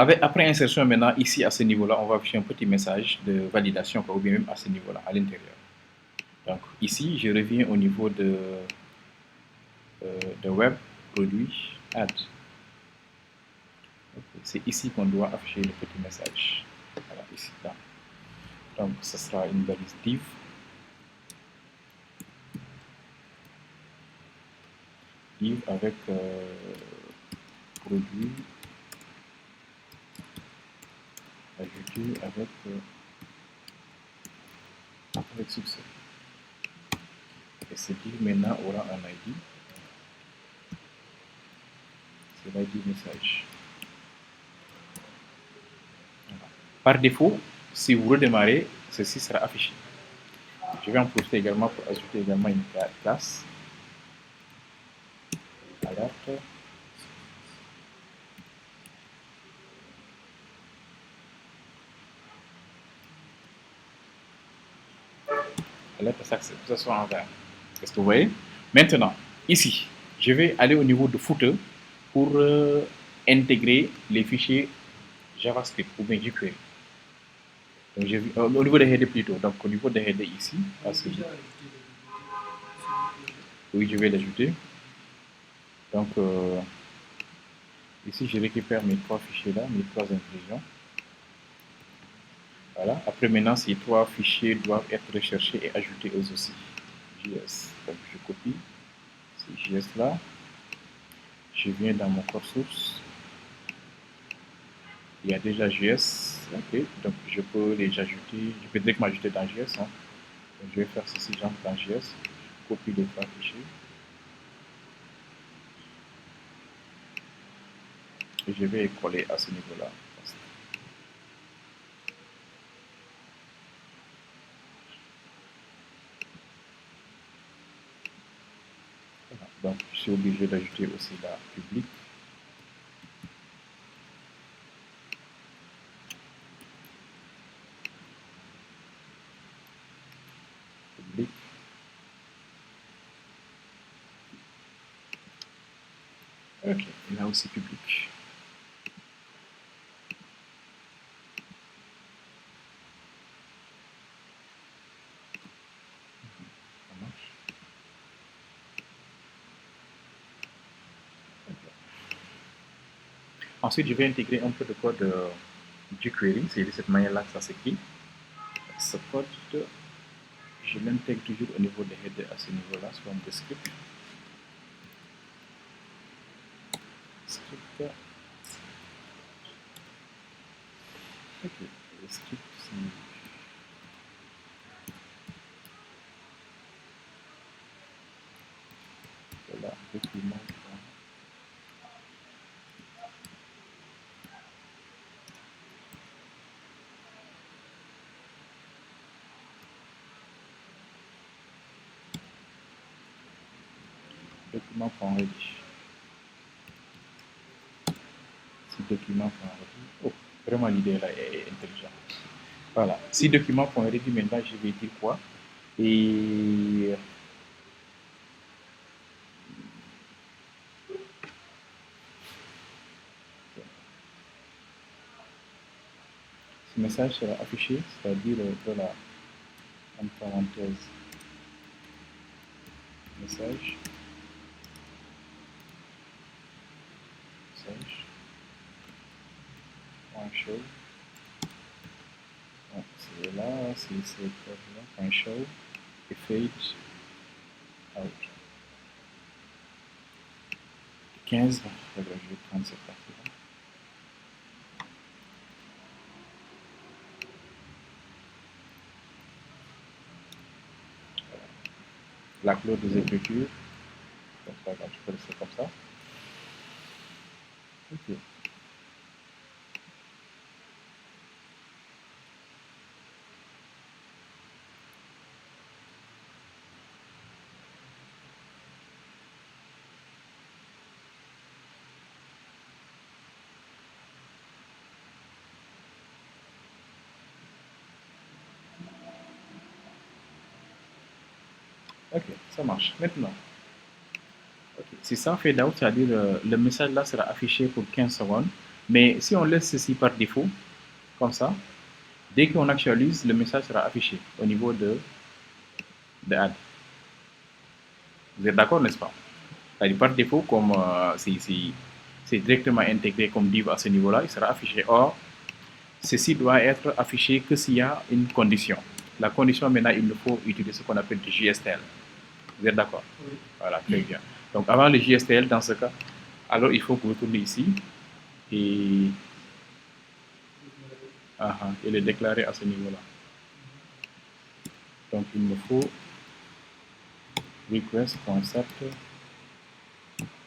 Après insertion, maintenant, ici, à ce niveau-là, on va afficher un petit message de validation, ou bien même à ce niveau-là, à l'intérieur. Donc, ici, je reviens au niveau de web, produit, add. Okay. C'est ici qu'on doit afficher le petit message. Voilà, ici, là. Donc, ce sera une balise div. Div avec produit ajouté avec succès. Et ce div maintenant aura un ID. C'est l'ID message. Voilà. Par défaut, si vous redémarrez, ceci sera affiché. Je vais en profiter également pour ajouter également une classe. Alerte. Alerte succès, que ce soit en vert. Est-ce que vous voyez? Maintenant, ici, je vais aller au niveau de footer pour intégrer les fichiers JavaScript ou bien jQuery. Donc, au niveau des headers plutôt. Donc, au niveau des headers ici, oui, je vais l'ajouter. Donc, ici, je récupère mes trois fichiers là, mes trois inclusions. Voilà. Après, maintenant, ces trois fichiers doivent être recherchés et ajoutés eux aussi. JS. Donc, je copie ces JS là. Je viens dans mon corps source. Il y a déjà JS. Ok. Donc, je peux les ajouter. Je peux directement ajouter dans JS. Hein. Donc, je vais faire ceci, j'entre dans JS. Je copie les trois fichiers. Et je vais les coller à ce niveau-là. Voilà. Donc, je suis obligé d'ajouter aussi la public. Public. Ok, et là aussi public. Ça marche. Okay. Ensuite, je vais intégrer un peu de code jQuery. C'est de cette manière-là que ça s'écrit. Ce code, je l'intègre toujours au niveau des headers à ce niveau-là, sous forme de script. Script. Ok, le script, c'est voilà, document. Document.ready. Si document.ready. Oh, vraiment l'idée là est intelligente. Voilà. Si document.ready, maintenant je vais dire quoi? Et ce message sera affiché, c'est-à-dire voilà, en parenthèse, message, point show. Bon, c'est là, c'est là, point show, et fade out. 15, je vais prendre cette partie-là. La clause des écritures, comme ça, je peux laisser comme ça. Ok. Ok, ça marche. Maintenant, okay. Si ça fait out, c'est-à-dire le message là sera affiché pour 15 secondes. Mais si on laisse ceci par défaut, comme ça, dès qu'on actualise, le message sera affiché au niveau de add. Vous êtes d'accord, n'est-ce pas? C'est-à-dire par défaut, comme c'est directement intégré comme div à ce niveau-là, il sera affiché. Or, ceci doit être affiché que s'il y a une condition. La condition, maintenant, il nous faut utiliser ce qu'on appelle du JSTL. Vous êtes d'accord? Oui. Voilà, très bien. Donc, avant le JSTL, dans ce cas, alors il faut que vous tournez ici et, et le déclarer à ce niveau-là. Donc, il me faut request.set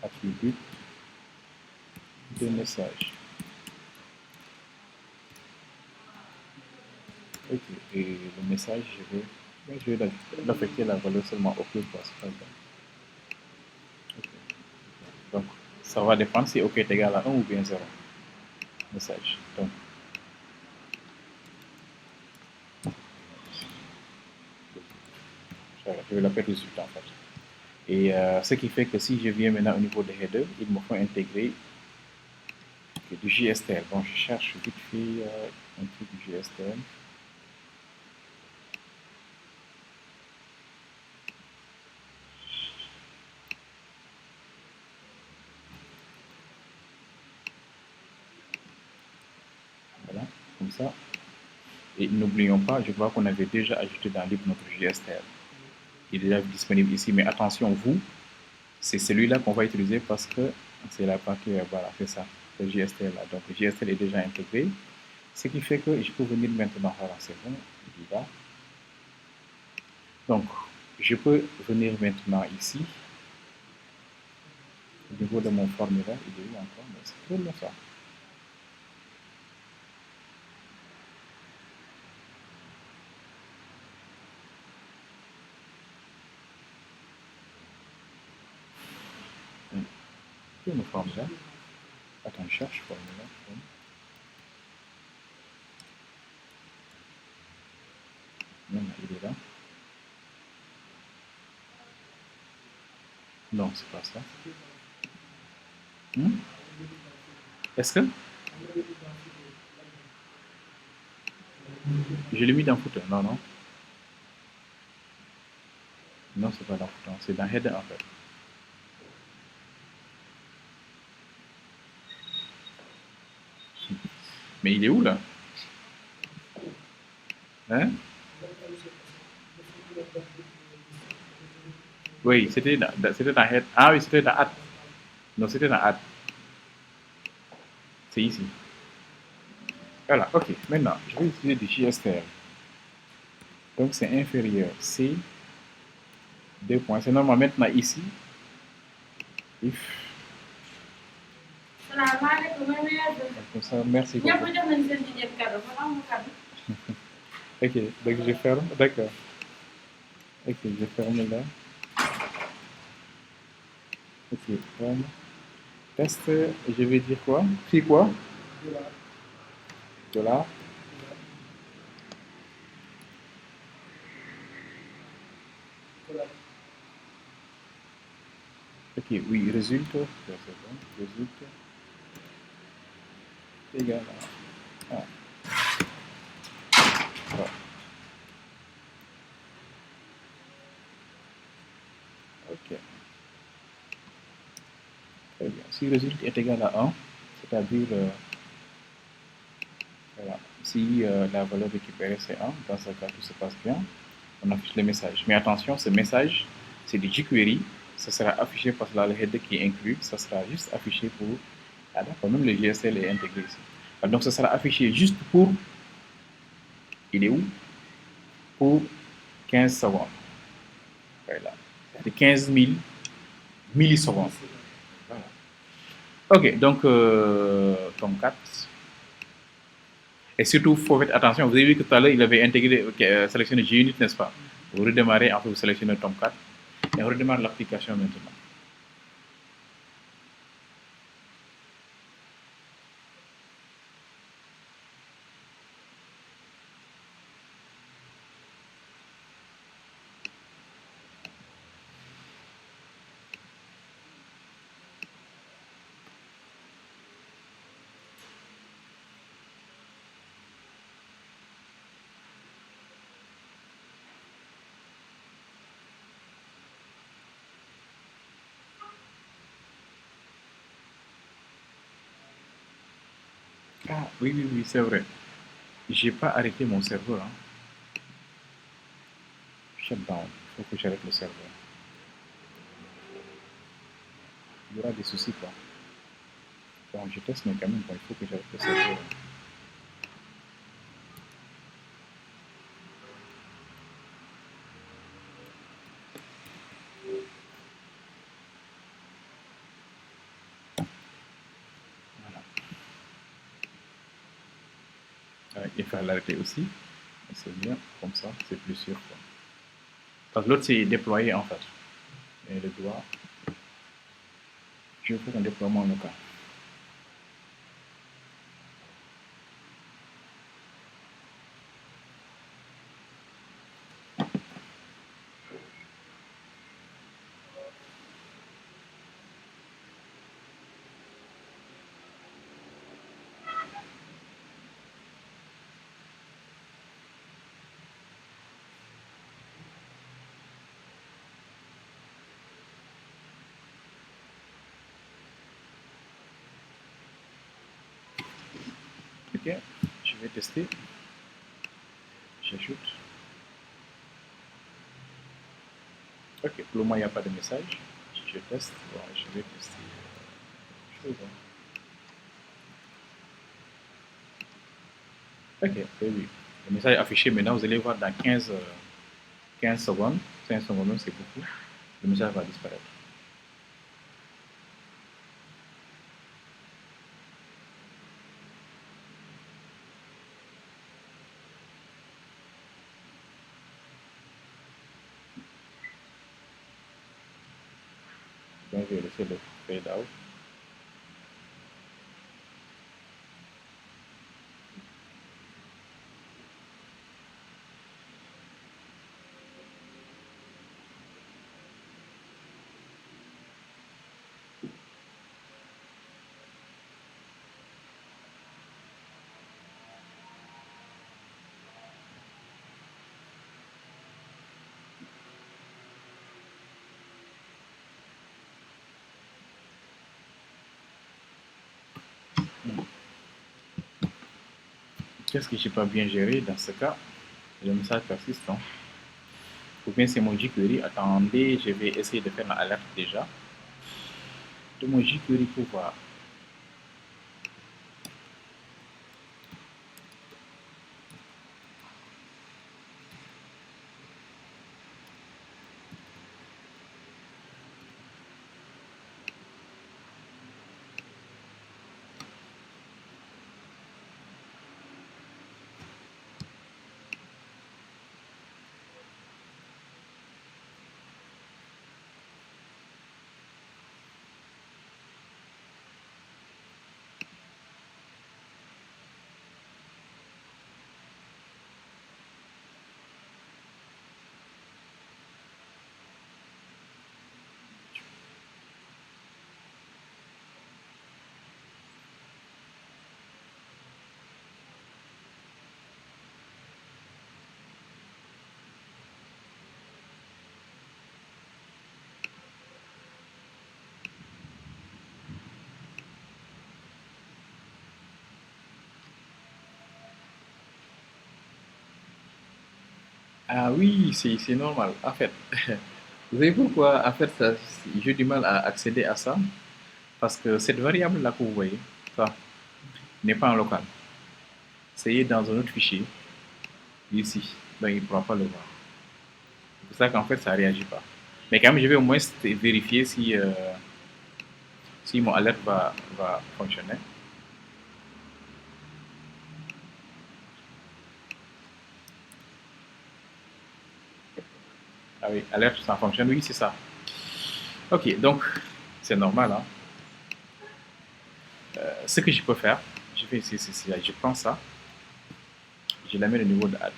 attribut de message. Ok, et le message, je vais l'affecter la valeur seulement OK, quoi, c'est pas grave. Okay. Donc, ça va dépendre si OK est égal à 1 ou bien 0. Message. Donc, je vais l'appeler résultat en fait. Et ce qui fait que si je viens maintenant au niveau de header, il me faut intégrer du JSTL. Bon, je cherche vite fait un truc du JSTL. Voilà, comme ça. Et n'oublions pas, je vois qu'on avait déjà ajouté dans lib notre JSTL. Il est déjà disponible ici, mais attention, vous, c'est celui-là qu'on va utiliser parce que c'est la partie, voilà, c'est ça, le JSTL là. Donc le JSTL est déjà intégré, ce qui fait que je peux venir maintenant, voilà, c'est bon, il est là. Donc, je peux venir maintenant ici, au niveau de mon formulaire, il est où encore, mais c'est tout ça. Tout le formulaire. Attends, je cherche formulaire. Non, il est là. Non, c'est pas ça. Est-ce que je l'ai mis dans footer? Non, non. Non, c'est pas dans footer, c'est dans header en fait. Mais il est où là? Hein? Oui, c'était dans head. Ah oui, c'était dans add. Non, c'était dans add. C'est ici. Voilà, ok. Maintenant, je vais utiliser du JSTL. Donc, c'est inférieur. C, 2 points. C'est normal. Maintenant, ici, if. Comme ça, merci beaucoup. Ok, donc je ferme. D'accord. Ok, je ferme là. Ok, ferme. Test, je vais dire quoi? Puis quoi? Dollar. Ok, oui, résulte. C'est bon. Résulte égal à. Ah. Ah. Ok. Très bien. Si le résultat est égal à 1, c'est-à-dire voilà, si la valeur récupérée c'est 1, dans ce cas tout se passe bien, on affiche le message. Mais attention, ce message, c'est du jQuery, ça sera affiché parce que là, le header qui est inclus, ça sera juste affiché pour. Ah d'accord, même le GSL est intégré ici. Alors, donc ça sera affiché juste pour. Il est où? Pour 15 secondes. Voilà. C'est 15 000 millisecondes. Voilà. Ok, donc Tomcat. Et surtout, il faut faire attention. Vous avez vu que tout à l'heure, il avait intégré, sélectionné JUnit, n'est-ce pas? Vous redémarrez, en fait, vous sélectionnez Tomcat et on redémarre l'application maintenant. Ah, oui, oui, oui, c'est vrai. J'ai pas arrêté mon serveur. Hein. Shutdown. Il faut que j'arrête le serveur. Il y aura des soucis, quoi. Bon, je teste, mais quand même, bon, il faut que j'arrête le serveur. Voilà. Il faut l'arrêter aussi. C'est bien, comme ça, c'est plus sûr, quoi. Parce que l'autre, c'est déployé, en fait. Et le doigt, je fais un déploiement local. Ok, je vais tester. J'ajoute. Ok, pour le moment, il n'y a pas de message. Je teste. Bon, je vais tester. Je vais voir. Ok, oui, oui. Le message est affiché maintenant. Vous allez voir dans 15 secondes. 5 secondes, c'est beaucoup. Le message va disparaître. Donc, je vais laisser le fade out. Qu'est-ce que je n'ai pas bien géré dans ce cas? Le message persistant. Ou bien c'est mon jQuery. Attendez, je vais essayer de faire l'alerte déjà. De mon jQuery pour voir. Ah oui, c'est normal. En fait, vous savez pourquoi? En fait, j'ai du mal à accéder à ça. Parce que cette variable-là que vous voyez, ça, n'est pas en local. C'est dans un autre fichier, ici. Donc, il ne pourra pas le voir. C'est pour ça qu'en fait, ça ne réagit pas. Mais quand même, je vais au moins vérifier si mon alerte va fonctionner. Ah oui, alerte, ça fonctionne. Oui, c'est ça. Ok, donc, c'est normal. Hein. Ce que je peux faire, je prends ça, je la mets au niveau de add.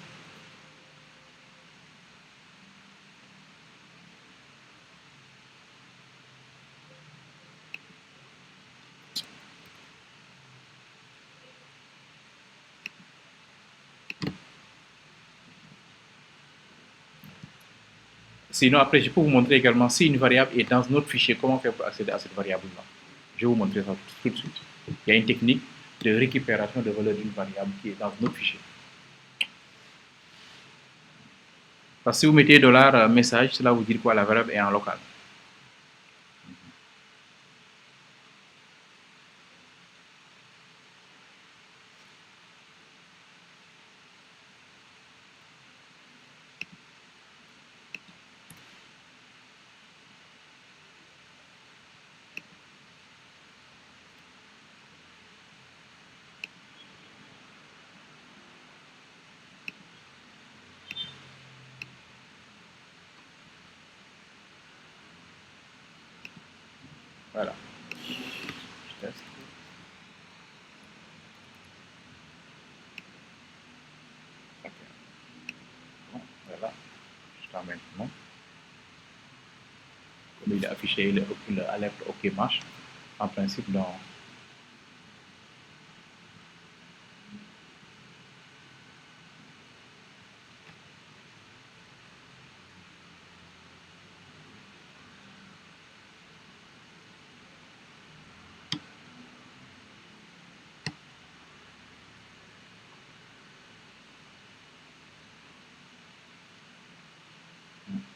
Sinon, après, je peux vous montrer également si une variable est dans notre fichier, comment faire pour accéder à cette variable-là. Je vais vous montrer ça tout de suite. Il y a une technique. de récupération de valeur d'une variable qui est dans notre fichier. Parce que si vous mettez $message, cela vous dit quoi? La variable est en local. Voilà. Je teste. Ok. Bon, voilà. Jusqu'à maintenant. Comme il est affiché, l'alerte OK marche. En principe, dans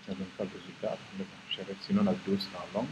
ça ne donne pas de résultat. Sinon, la vidéo sera longue.